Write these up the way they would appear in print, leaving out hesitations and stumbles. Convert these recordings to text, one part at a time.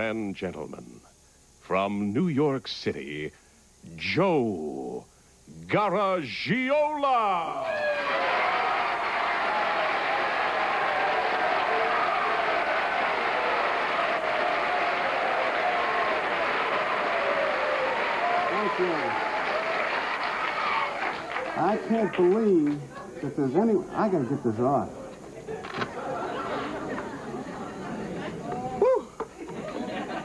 and gentlemen, from New York City, Joe Garagiola. Thank you. I can't believe that there's any... I gotta get this off. Whew.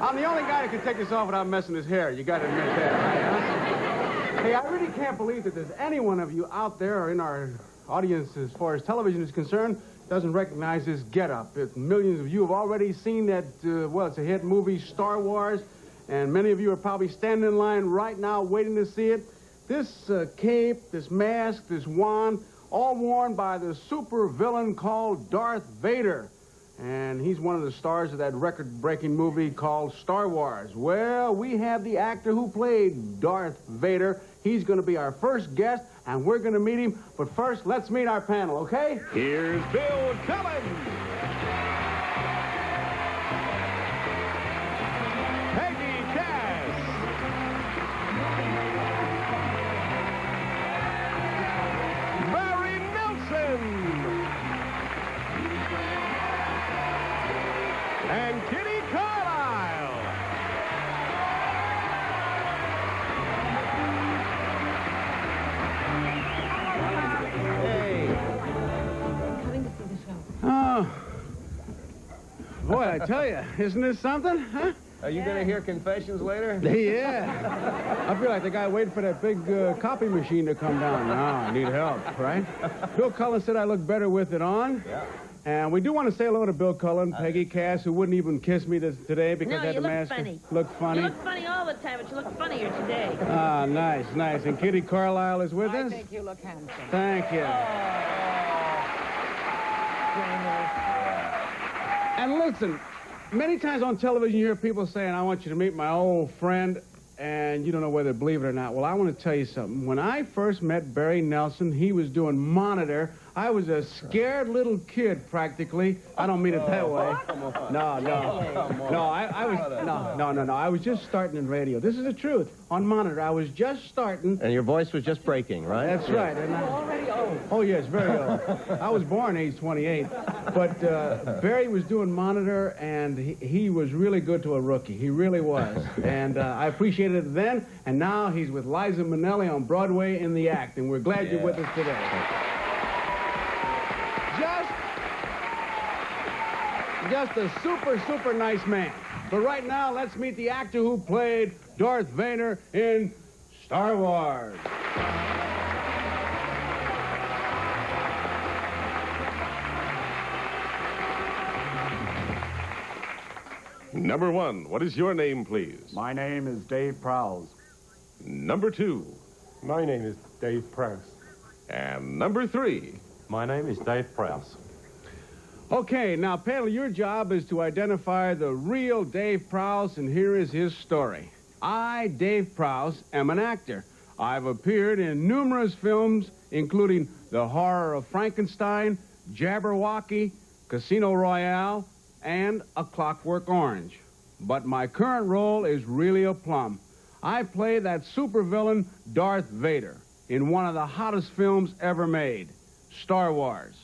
I'm the only guy that can take this off without messing his hair. You gotta admit that, right, huh? Hey, I really can't believe that there's any one of you out there or in our audience as far as television is concerned doesn't recognize this getup. Millions of you have already seen that, it's a hit movie, Star Wars, and many of you are probably standing in line right now waiting to see it. This cape, this mask, this wand, all worn by the super villain called Darth Vader. And he's one of the stars of that record-breaking movie called Star Wars. Well, we have the actor who played Darth Vader. He's going to be our first guest, and we're going to meet him. But first, let's meet our panel, okay? Here's Bill Cullen. Peggy Cass. Barry Nilsson. And Kitty Carlisle. Hey. Coming to see the show. Oh. Boy, I tell you, isn't this something, huh? Are you going to hear confessions later? Yeah. I feel like the guy waiting for that big copy machine to come down. No, I need help, right? Bill Cullen said I look better with it on. Yeah. And we do want to say hello to Bill Cullen, Peggy Cass, who wouldn't even kiss me today because No, I had you the look mask. funny. Look funny. You look funny all the time, but you look funnier today. Ah, nice, nice. And Kitty Carlisle is with us? I think you look handsome. Thank you. And listen, many times on television you hear people saying, I want you to meet my old friend, and you don't know whether to believe it or not. Well, I want to tell you something. When I first met Barry Nelson, he was doing Monitor. I was a scared little kid, practically. I don't mean it that way. No. I was just starting in radio. This is the truth. On Monitor, I was just starting. And your voice was just breaking, right? That's right. And You're already old. Oh, yes, very old. I was born age 28. But Barry was doing Monitor, and he was really good to a rookie. He really was. And I appreciated it then, and now he's with Liza Minnelli on Broadway in The Act, and we're glad you're with us today. Just a super nice man. But right now, let's meet the actor who played Darth Vader in Star Wars. Number one, what is your name, please? My name is Dave Prowse. Number two. My name is Dave Prowse. And number three. My name is Dave Prowse. Okay, now, panel, your job is to identify the real Dave Prowse, and here is his story. I, Dave Prowse, am an actor. I've appeared in numerous films, including The Horror of Frankenstein, Jabberwocky, Casino Royale, and A Clockwork Orange. But my current role is really a plum. I play that supervillain Darth Vader in one of the hottest films ever made, Star Wars.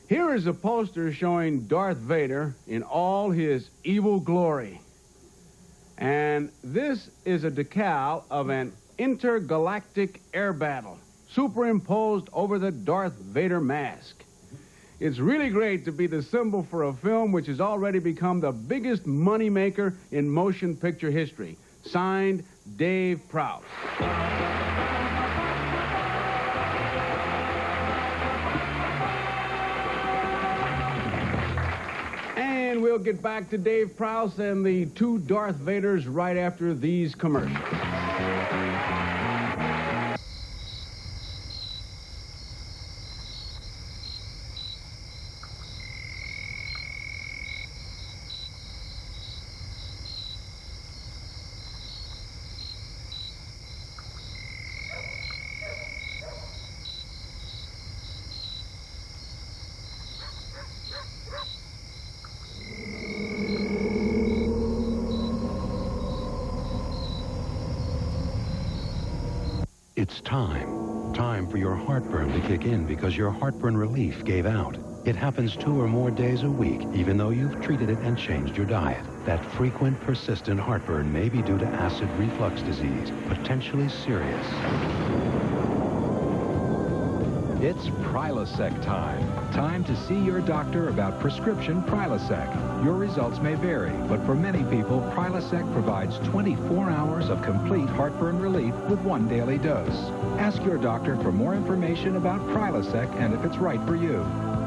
Here is a poster showing Darth Vader in all his evil glory. And this is a decal of an intergalactic air battle superimposed over the Darth Vader mask. It's really great to be the symbol for a film which has already become the biggest moneymaker in motion picture history. Signed, Dave Prowse. And we'll get back to Dave Prowse and the two Darth Vaders right after these commercials. It's time. Time for your heartburn to kick in because your heartburn relief gave out. It happens 2 or more days a week, even though you've treated it and changed your diet. That frequent, persistent heartburn may be due to acid reflux disease, potentially serious. It's Prilosec time. Time to see your doctor about prescription Prilosec. Your results may vary, but for many people, Prilosec provides 24 hours of complete heartburn relief with 1 daily dose. Ask your doctor for more information about Prilosec and if it's right for you.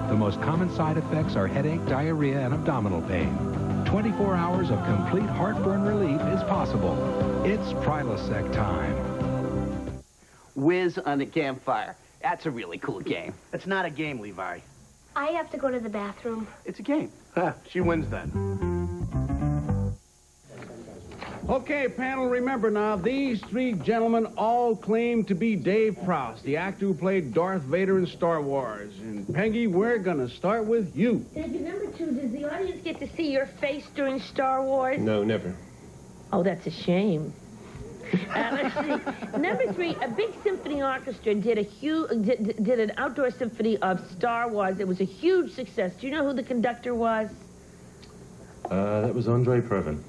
The most common side effects are headache, diarrhea, and abdominal pain. 24 hours of complete heartburn relief is possible. It's Prilosec time. Whiz on the campfire. That's a really cool game. It's not a game, Levi. I have to go to the bathroom. It's a game. She wins then. Okay, panel, remember now, these 3 gentlemen all claim to be Dave Prowse, the actor who played Darth Vader in Star Wars. And Peggy, we're gonna start with you. David, number 2, does the audience get to see your face during Star Wars? No, never. Oh, that's a shame. Let's see. Number 3, a big symphony orchestra did did an outdoor symphony of Star Wars. It was a huge success. Do you know who the conductor was? That was Andre Previn.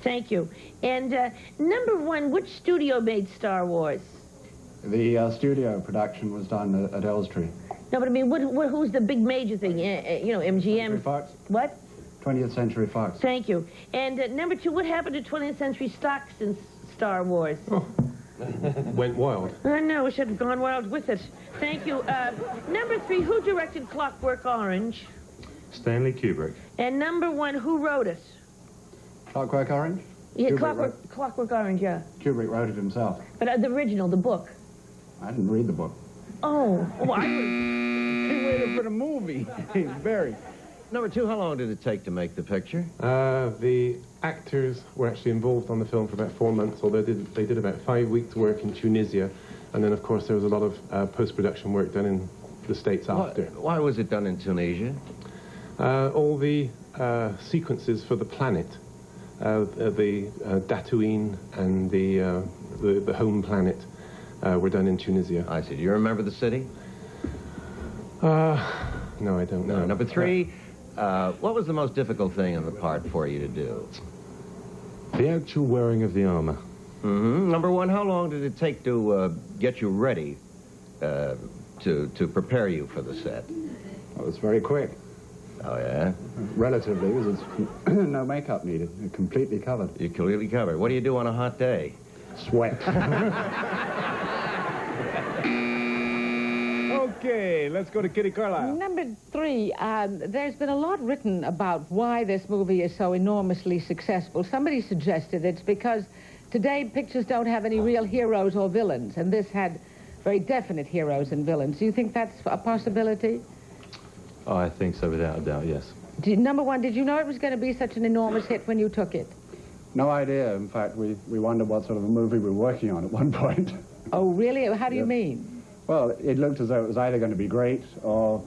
Thank you. And number 1, which studio made Star Wars? The studio production was done at Elstree. No, but I mean, who's the big major thing? You know, MGM. Fox? What? 20th Century Fox. Thank you. And number 2, what happened to 20th Century stocks in Star Wars? Oh. Went wild. I know, we should have gone wild with it. Thank you. Number 3, who directed Clockwork Orange? Stanley Kubrick. And number 1, who wrote it? Clockwork Orange? Yeah, Kubrick Clockwork Orange, yeah. Kubrick wrote it himself. But the original, the book. I didn't read the book. Oh, I was... He waited for the movie. Barry. Number 2, how long did it take to make the picture? The actors were actually involved on the film for about 4 months, although they did about 5 weeks' work in Tunisia. And then, of course, there was a lot of post-production work done in the States after. Why was it done in Tunisia? All the sequences for the planet, the Tatooine and the home planet were done in Tunisia. I see. Do you remember the city? No, I don't know. Number 3, what was the most difficult thing in the part for you to do? The actual wearing of the armor. Mm-hmm. Number 1, how long did it take to get you ready to prepare you for the set? It was very quick. Oh, yeah? Relatively. It was no makeup needed. Completely covered. You're completely covered. What do you do on a hot day? Sweat. Okay, let's go to Kitty Carlisle. Number 3, there's been a lot written about why this movie is so enormously successful. Somebody suggested it's because today pictures don't have any real heroes or villains, and this had very definite heroes and villains. Do you think that's a possibility? Oh, I think so, without a doubt, yes. Number 1, did you know it was going to be such an enormous hit when you took it? No idea. In fact, we wondered what sort of a movie we were working on at one point. Oh, really? How do you mean? Well, it looked as though it was either going to be great or,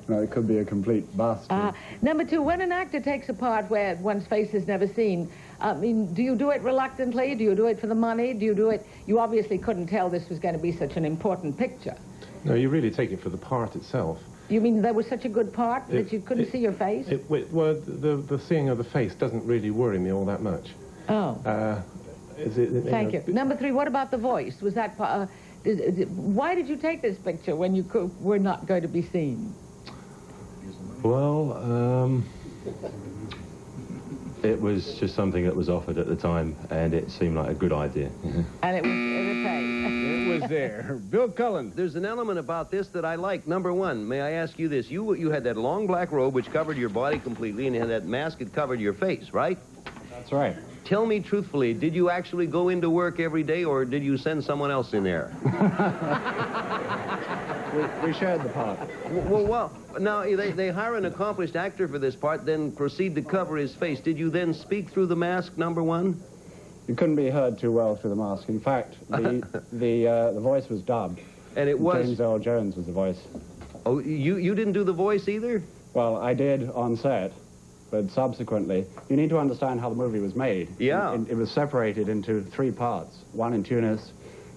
you know, it could be a complete bust. Number 2, when an actor takes a part where one's face is never seen, I mean, do you do it reluctantly? Do you do it for the money? Do you do it... You obviously couldn't tell this was going to be such an important picture. No, you really take it for the part itself. You mean there was such a good part that you couldn't see your face? Well, the seeing of the face doesn't really worry me all that much. Oh. Thank you. Number 3, what about the voice? Was that... why did you take this picture when you were not going to be seen? Well, it was just something that was offered at the time, and it seemed like a good idea. And it paid. It was there. Bill Cullen. There's an element about this that I like. Number 1, may I ask you this? You had that long black robe which covered your body completely, and you had that mask that covered your face, right? That's right. Tell me truthfully, did you actually go into work every day, or did you send someone else in there? we shared the part. Well, now, they hire an accomplished actor for this part, then proceed to cover his face. Did you then speak through the mask, number 1? You couldn't be heard too well through the mask. In fact, the voice was dubbed. And it was... James Earl Jones was the voice. Oh, you didn't do the voice either? Well, I did on set. But subsequently, you need to understand how the movie was made. Yeah. It was separated into 3 parts. One in Tunis,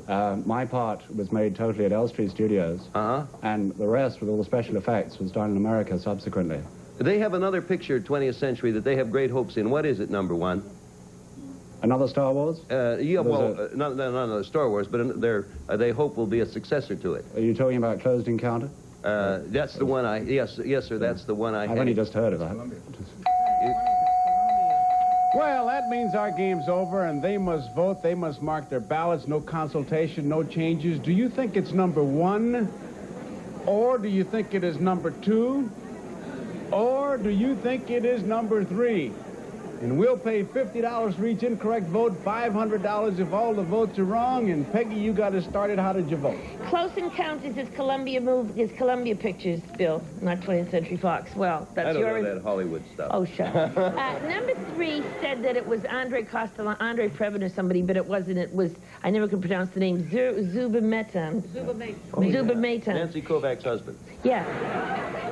My part was made totally at Elstree Studios. And the rest, with all the special effects, was done in America subsequently. They have another picture, 20th century, that they have great hopes in. What is it, number one? Another Star Wars? Yeah, well, not another Star Wars, but they hope will be a successor to it. Are you talking about Closed Encounter? That's the one yes, sir, that's the one I I've only just heard of that. Well, that means our game's over, and they must vote. They must mark their ballots. No consultation, no changes. Do you think it's number 1? Or do you think it is number 2? Or do you think it is number 3? And we'll pay $50 for each incorrect vote, $500 if all the votes are wrong. And Peggy, you got us started. How did you vote? Close Encounters is Columbia Pictures, Bill, not 20th Century Fox. Well, that's I don't your... know that Hollywood stuff. Oh, shut up. Number 3 said that it was Andre Previn or somebody, but it wasn't. It was, I never could pronounce the name, Zubametan. Zubametan. Nancy Kovac's husband. Yeah.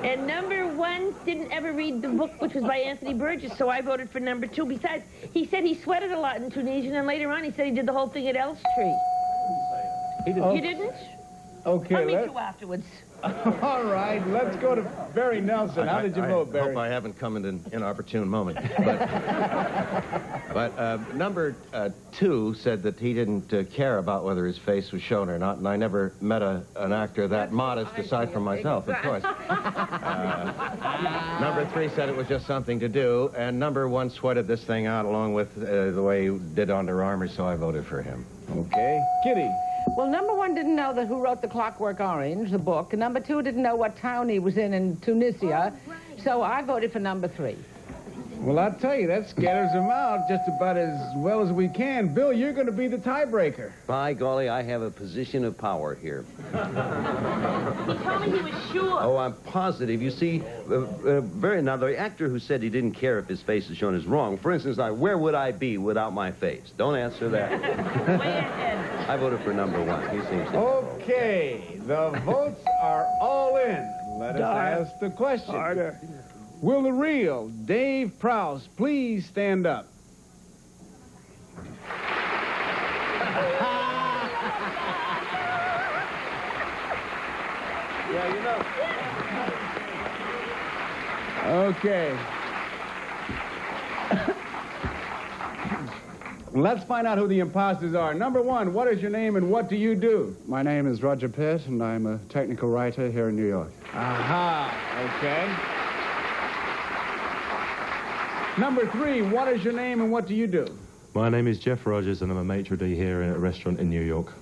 And number 1 didn't ever read the book, which was by Anthony Burgess, so I voted for number 2. Besides, he said he sweated a lot in Tunisia, and then later on he said he did the whole thing at Elstree. You didn't? Okay. I'll meet you afterwards. All right, let's go to Barry Nelson. How did you vote, Barry? I hope I haven't come at an inopportune moment. But number 2 said that he didn't care about whether his face was shown or not, and I never met an actor that modest, aside from myself, of course. Number 3 said it was just something to do, and number 1 sweated this thing out along with the way he did Under Armour, so I voted for him. Okay. Kitty. Well, number 1 didn't know who wrote The Clockwork Orange, the book, and number 2 didn't know what town he was in Tunisia, so I voted for number 3. Well, I'll tell you, that scatters them out just about as well as we can. Bill, you're going to be the tiebreaker. By golly, I have a position of power here. He told me he was sure. Oh, I'm positive. You see, now the actor who said he didn't care if his face is shown is wrong. For instance, where would I be without my face? Don't answer that. Way ahead. I voted for number 1. He seems to. Okay, the votes are all in. Let us ask the question. Harder. Will the real Dave Prowse please stand up? Yeah, you know. Okay. Let's find out who the imposters are. Number 1, what is your name and what do you do? My name is Roger Pitt, and I'm a technical writer here in New York. Aha, okay. Number 3, what is your name and what do you do? My name is Jeff Rogers, and I'm a maitre d' here in a restaurant in New York.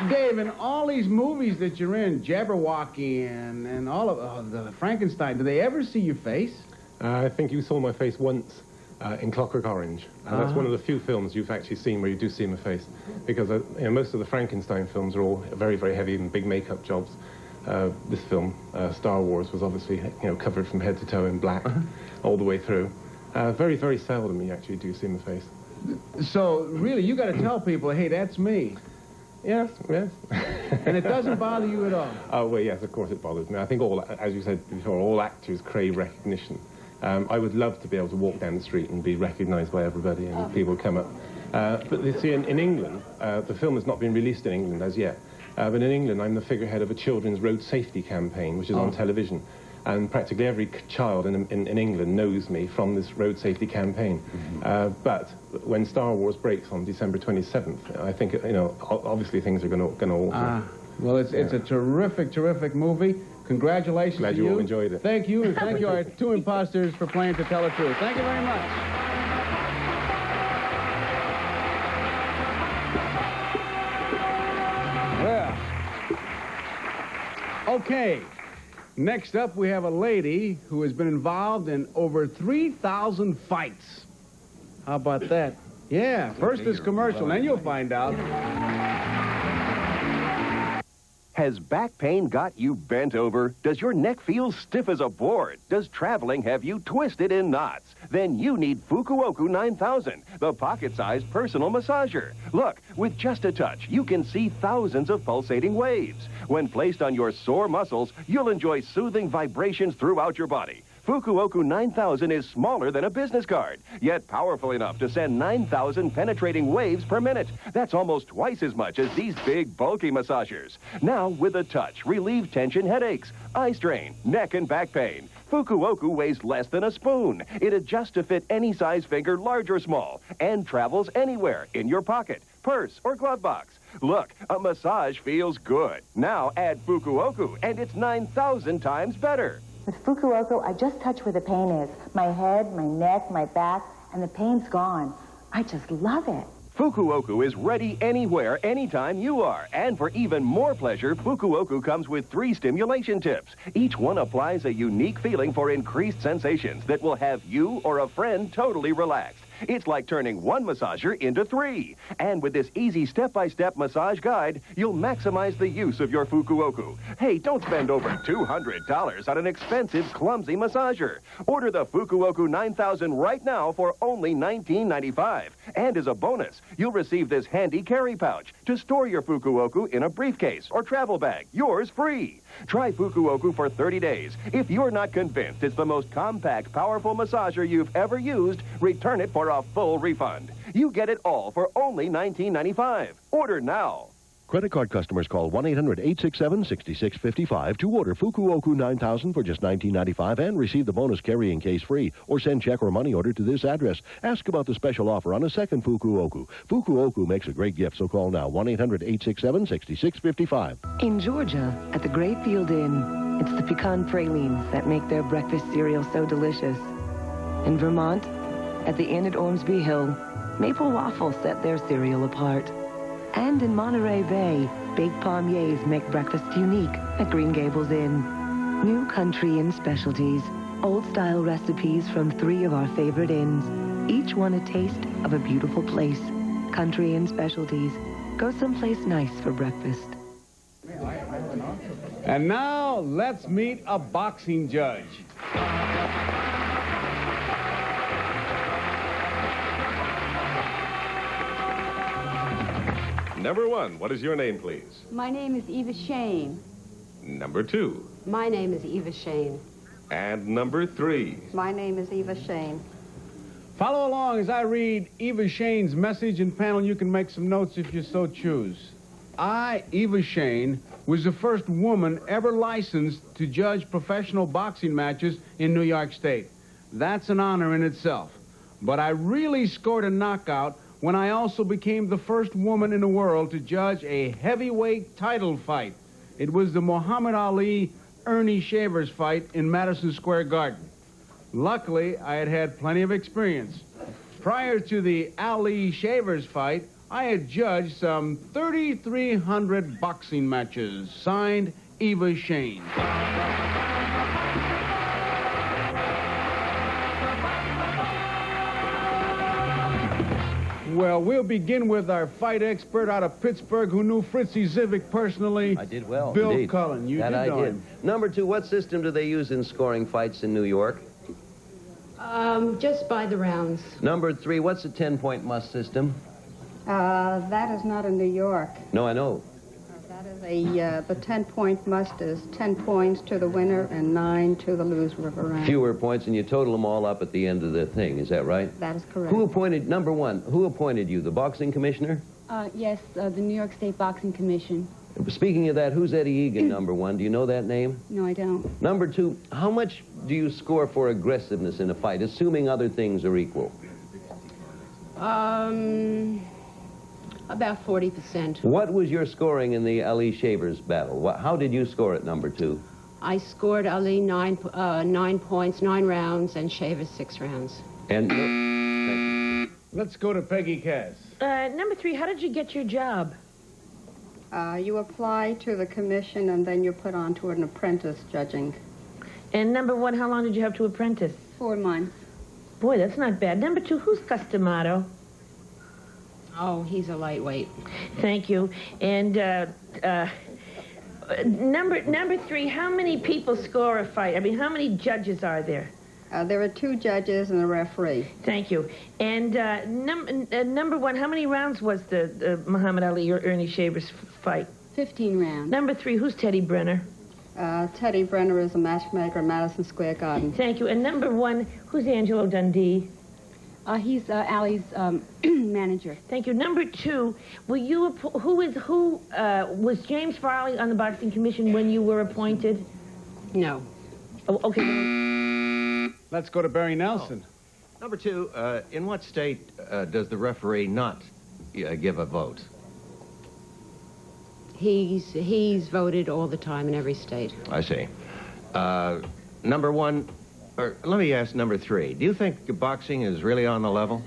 Dave, in all these movies that you're in, Jabberwocky and all of the Frankenstein, do they ever see your face? I think you saw my face once in Clockwork Orange. And that's one of the few films you've actually seen where you do see my face. Because most of the Frankenstein films are all very, very heavy and big makeup jobs. This film, Star Wars, was obviously covered from head to toe in black all the way through. Very, very seldom you actually do see my face. So, really, you got to tell people, hey, that's me. Yes, yes. And it doesn't bother you at all? Oh, well, yes, of course it bothers me. I think as you said before, all actors crave recognition. I would love to be able to walk down the street and be recognized by everybody and people come up. But you see, in England, the film has not been released in England as yet. But in England, I'm the figurehead of a children's road safety campaign, which is on television. And practically every child in England knows me from this road safety campaign. But when Star Wars breaks on December 27th, I think, obviously things are going to alter. Well, it's a terrific, terrific movie. Congratulations Glad to you all enjoyed it. Thank you, and thank you, our 2 imposters, for playing To Tell the Truth. Thank you very much. Well, okay. Next up, we have a lady who has been involved in over 3,000 fights. How about that? Yeah, first this commercial, then you'll find out. Has back pain got you bent over? Does your neck feel stiff as a board? Does traveling have you twisted in knots? Then you need Fukuoka 9000, the pocket-sized personal massager. Look, with just a touch, you can see thousands of pulsating waves. When placed on your sore muscles, you'll enjoy soothing vibrations throughout your body. Fukuoka 9000 is smaller than a business card, yet powerful enough to send 9,000 penetrating waves per minute. That's almost twice as much as these big, bulky massagers. Now, with a touch, relieve tension headaches, eye strain, neck and back pain. Fukuoka weighs less than a spoon. It adjusts to fit any size finger, large or small, and travels anywhere, in your pocket, purse, or glove box. Look, a massage feels good. Now add Fukuoka, and it's 9,000 times better. With Fukuoka, I just touch where the pain is. My head, my neck, my back, and the pain's gone. I just love it. Fukuoka is ready anywhere, anytime you are. And for even more pleasure, Fukuoka comes with 3 stimulation tips. Each one applies a unique feeling for increased sensations that will have you or a friend totally relaxed. It's like turning one massager into 3. And with this easy step-by-step massage guide, you'll maximize the use of your Fukuoka. Hey, don't spend over $200 on an expensive, clumsy massager. Order the Fukuoka 9000 right now for only $19.95. And as a bonus, you'll receive this handy carry pouch to store your Fukuoka in a briefcase or travel bag. Yours free. Try Fukuoka for 30 days. If you're not convinced it's the most compact, powerful massager you've ever used, return it for a full refund. You get it all for only $19.95. Order now. Credit card customers call 1-800-867-6655 to order Fukuoka 9000 for just $19.95 and receive the bonus carrying case free. Or send check or money order to this address. Ask about the special offer on a second Fukuoka. Fukuoka makes a great gift, so call now. 1-800-867-6655. In Georgia, at the Great Field Inn, it's the pecan pralines that make their breakfast cereal so delicious. In Vermont, at the Inn at Ormsby Hill, maple waffles set their cereal apart. And in Monterey Bay, baked palmiers make breakfast unique at Green Gables Inn. New country Inn specialties, old-style recipes from 3 of our favorite inns, each one a taste of a beautiful place. Country Inn specialties. Go someplace nice for breakfast. And now, let's meet a boxing judge. Number 1, what is your name, please? My name is Eva Shane. Number 2. My name is Eva Shane. And number 3. My name is Eva Shane. Follow along as I read Eva Shane's message, and panel, you can make some notes if you so choose. I, Eva Shane, was the first woman ever licensed to judge professional boxing matches in New York State. That's an honor in itself. But I really scored a knockout when I also became the first woman in the world to judge a heavyweight title fight. It was the Muhammad Ali-Ernie Shavers fight in Madison Square Garden. Luckily, I had had plenty of experience. Prior to the Ali-Shavers fight, I had judged some 3,300 boxing matches. Signed, Eva Shane. Well, we'll begin with our fight expert out of Pittsburgh who knew Fritzy Zivic personally. I did well. Bill Indeed. Cullen. You that did I know did. him. Number 2, what system do they use in scoring fights in New York? Just by the rounds. Number 3, what's the 10-point must system? That is not in New York. No, I know. That is the 10-point must is 10 points to the winner and 9 to the loser of a round. Fewer points, and you total them all up at the end of the thing. Is that right? That is correct. Who appointed, number 1, who appointed you, the boxing commissioner? Yes, the New York State Boxing Commission. Speaking of that, who's Eddie Egan, number 1? Do you know that name? No, I don't. Number 2, how much do you score for aggressiveness in a fight, assuming other things are equal? About 40%. What was your scoring in the Ali Shavers battle? How did you score at number 2? I scored Ali 9 points, 9 rounds, and Shavers 6 rounds. And let's go to Peggy Cass. Number 3, how did you get your job? You apply to the commission, and then you're put on to an apprentice judging. And number 1, how long did you have to apprentice? 4 months. Boy, that's not bad. Number 2, who's Customato? Oh, he's a lightweight. Thank you. And number 3, how many people score a fight? I mean, how many judges are there? There are 2 judges and a referee. Thank you. And number 1, how many rounds was the Muhammad Ali or Ernie Shavers fight? 15 rounds. Number 3, who's Teddy Brenner? Teddy Brenner is a matchmaker in Madison Square Garden. Thank you. And number 1, who's Angelo Dundee? He's Allie's manager. Thank you. Number 2, was James Farley on the boxing commission when you were appointed? No. Oh, okay. Let's go to Barry Nelson. Number 2, in what state does the referee not give a vote? He's voted all the time in every state. I see. Number 1, or let me ask number 3. Do you think boxing is really on the level?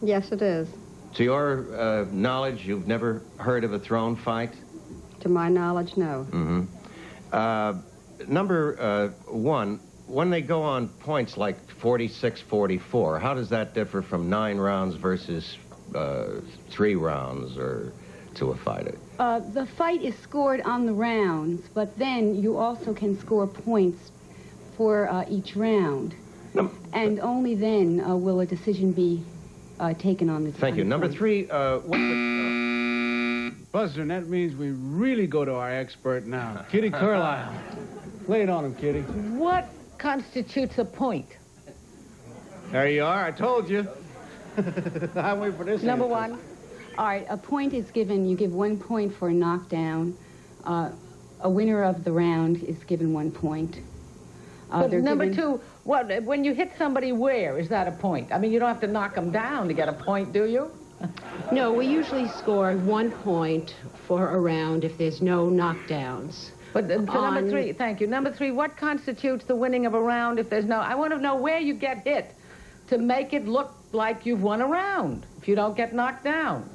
Yes, it is. To your knowledge, you've never heard of a thrown fight? To my knowledge, no. Mm-hmm. Number 1, when they go on points like 46-44, how does that differ from 9 rounds versus 3 rounds or to a fighter? The fight is scored on the rounds, but then you also can score points for each round. And only then will a decision be taken on the Thank you. Number 3, Buster, that means we really go to our expert now. Kitty Carlisle. Lay it on him, Kitty. What constitutes a point? There you are. I told you. I'm waiting for this. Number answer. 1. All right, a point is given. You give 1 point for a knockdown. A winner of the round is given 1 point. But number 2, when you hit somebody where? Is that a point? I mean, you don't have to knock them down to get a point, do you? No, we usually score 1 point for a round if there's no knockdowns. But number 3, thank you. Number 3, what constitutes the winning of a round if there's no... I want to know where you get hit to make it look like you've won a round if you don't get knocked down.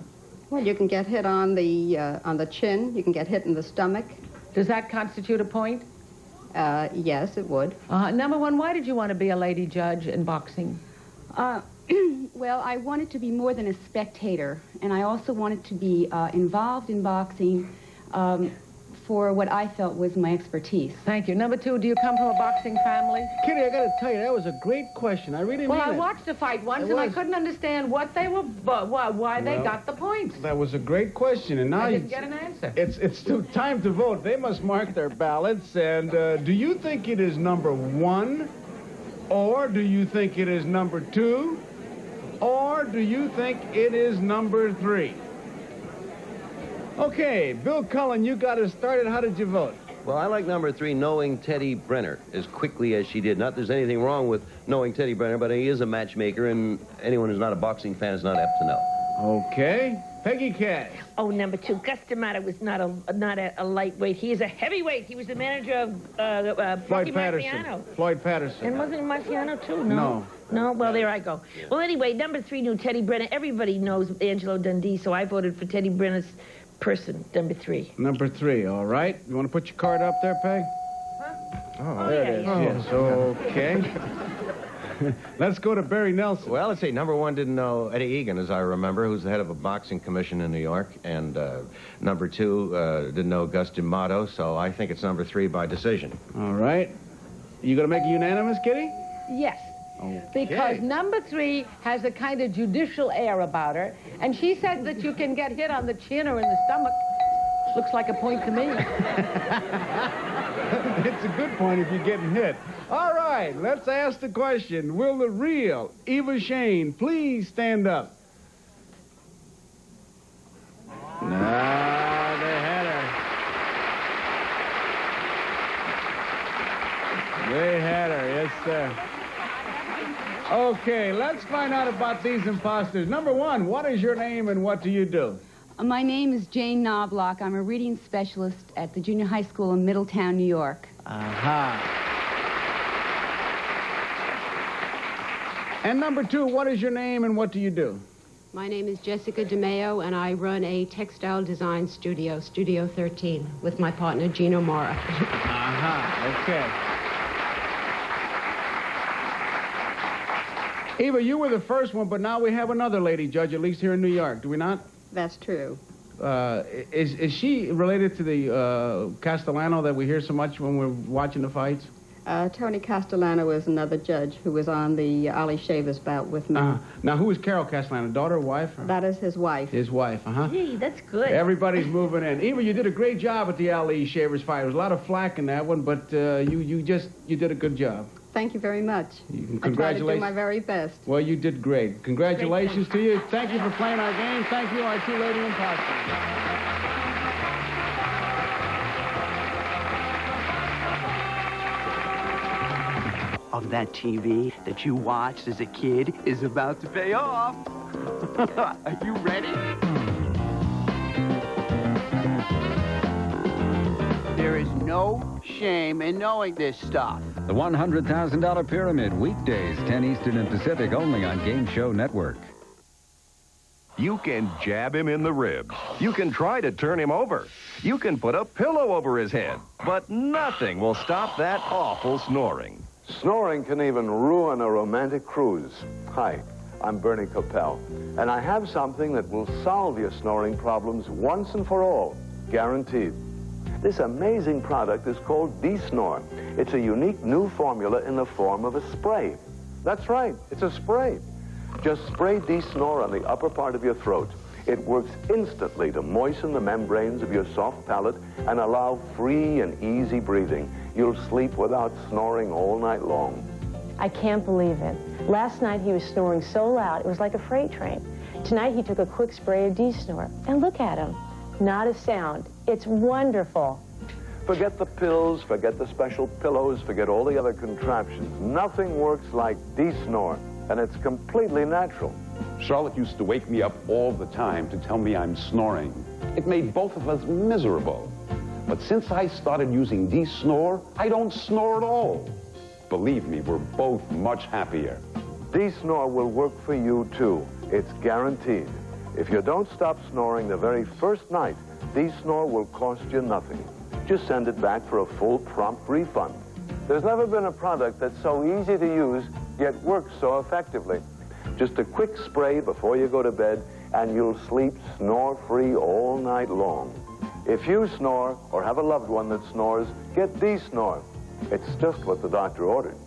Well, you can get hit on the chin. You can get hit in the stomach. Does that constitute a point? Yes, it would. Number 1, why did you want to be a lady judge in boxing? Well, I wanted to be more than a spectator, and I also wanted to be involved in boxing for what I felt was my expertise. Thank you. Number 2, do you come from a boxing family? Kitty, I got to tell you, that was a great question. I really mean it. Well, I watched a fight once, and I couldn't understand what they were, why they got the points. That was a great question, and now I didn't get an answer. It's still time to vote. They must mark their ballots. And do you think it is number 1, or do you think it is number 2, or do you think it is number 3? Okay, Bill Cullen, you got us started. How did you vote? Well, I like number 3, knowing Teddy Brenner as quickly as she did. Not that there's anything wrong with knowing Teddy Brenner, but he is a matchmaker, and anyone who's not a boxing fan is not apt to know. Okay. Peggy Cash. Oh, number 2, Gus D'Amato was not a lightweight. He is a heavyweight. He was the manager of Floyd Patterson. Marciano. Floyd Patterson. And wasn't it Marciano, too? No. No? Well, there I go. Well, anyway, number 3 knew Teddy Brenner. Everybody knows Angelo Dundee, so I voted for Teddy Brenner's person, number 3. Number 3, all right. You want to put your card up there, Peg? Oh, there it is. Yes, okay. Let's go to Barry Nelson. Well, let's see. Number 1 didn't know Eddie Egan, as I remember, who's the head of a boxing commission in New York. And number 2 didn't know Gus D'Amato, so I think it's number 3 by decision. All right. You going to make it unanimous, Kitty? Yes. Okay. Because number 3 has a kind of judicial air about her, and she said that you can get hit on the chin or in the stomach. Looks like a point to me. It's a good point if you're getting hit. All right, let's ask the question. Will the real Eva Shane please stand up? No, they had her. They had her, yes, sir. Okay, let's find out about these imposters. Number 1, what is your name and what do you do? My name is Jane Knobloch. I'm a reading specialist at the junior high school in Middletown, New York. Aha. And number 2, what is your name and what do you do? My name is Jessica DeMeo, and I run a textile design studio, Studio 13, with my partner, Gino Mora. Aha, okay. Eva, you were the first one, but now we have another lady judge, at least here in New York, do we not? That's true. Is she related to the Castellano that we hear so much when we're watching the fights? Tony Castellano is another judge who was on the Ali Shavers bout with me. Now, who is Carol Castellano? Daughter or wife? Or? That is his wife. His wife, Gee, that's good. Everybody's moving in. Eva, you did a great job at the Ali Shavers fight. There was a lot of flack in that one, but you did a good job. Thank you very much. Congratulations. I tried to do my very best. Well, you did great. Congratulations to you. Thank you for playing our game. Thank you, our two lady imposters. Of that TV that you watched as a kid is about to pay off. Are you ready? There is no shame in knowing this stuff. The $100,000 Pyramid, weekdays, 10 Eastern and Pacific, only on Game Show Network. You can jab him in the ribs. You can try to turn him over. You can put a pillow over his head. But nothing will stop that awful snoring. Snoring can even ruin a romantic cruise. Hi, I'm Bernie Coppell, and I have something that will solve your snoring problems once and for all, guaranteed. This amazing product is called D-Snore. It's a unique new formula in the form of a spray. That's right, it's a spray. Just spray D-Snore on the upper part of your throat. It works instantly to moisten the membranes of your soft palate and allow free and easy breathing. You'll sleep without snoring all night long. I can't believe it. Last night he was snoring so loud, it was like a freight train. Tonight he took a quick spray of D-Snore. And look at him. Not a sound. It's wonderful. Forget the pills, forget the special pillows, forget all the other contraptions. Nothing works like D-Snore, and it's completely natural. Charlotte used to wake me up all the time to tell me I'm snoring. It made both of us miserable. But since I started using D-Snore, I don't snore at all. Believe me, we're both much happier. D-Snore will work for you, too. It's guaranteed. If you don't stop snoring the very first night, D-Snore will cost you nothing. Just send it back for a full, prompt refund. There's never been a product that's so easy to use, yet works so effectively. Just a quick spray before you go to bed, and you'll sleep snore-free all night long. If you snore or have a loved one that snores, get D-Snore. It's just what the doctor ordered.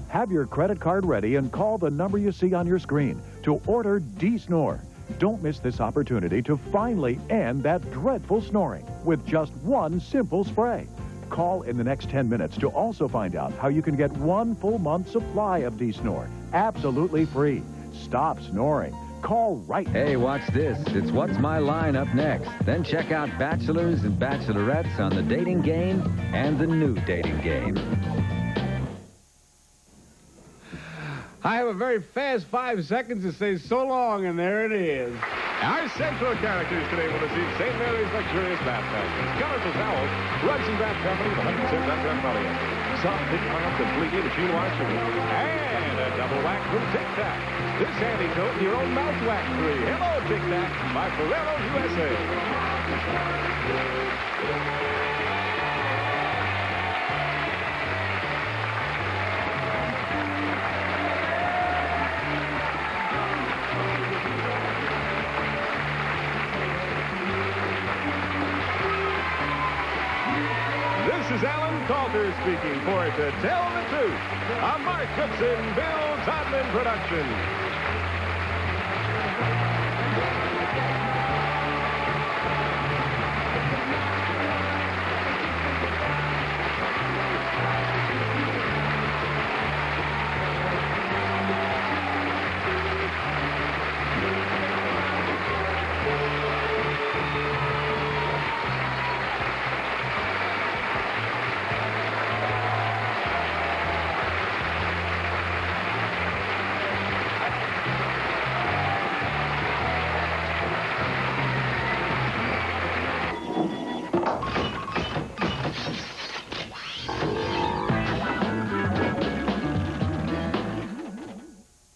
Have your credit card ready and call the number you see on your screen to order D-Snore. Don't miss this opportunity to finally end that dreadful snoring with just one simple spray. Call in the next 10 minutes to also find out how you can get one full month supply of D-Snore absolutely free. Stop snoring. Call right now. Hey, watch this. It's What's My Line up next. Then check out Bachelors and Bachelorettes on the dating game and the new dating game. I have a very fast 5 seconds to say so long, and there it is. Our central characters today will receive St. Mary's luxurious bath packages, colorful towels, rugs and bath company with 100% background polio, soft thick clouds, completely machine washable, and a double wax from Tic Tac. This handy coat, your own mouth wax free. Hello, Tic Tac, by Ferrero's USA. This is Alan Calder speaking for To Tell the Truth, a Mark Goodson, Bill Todman production.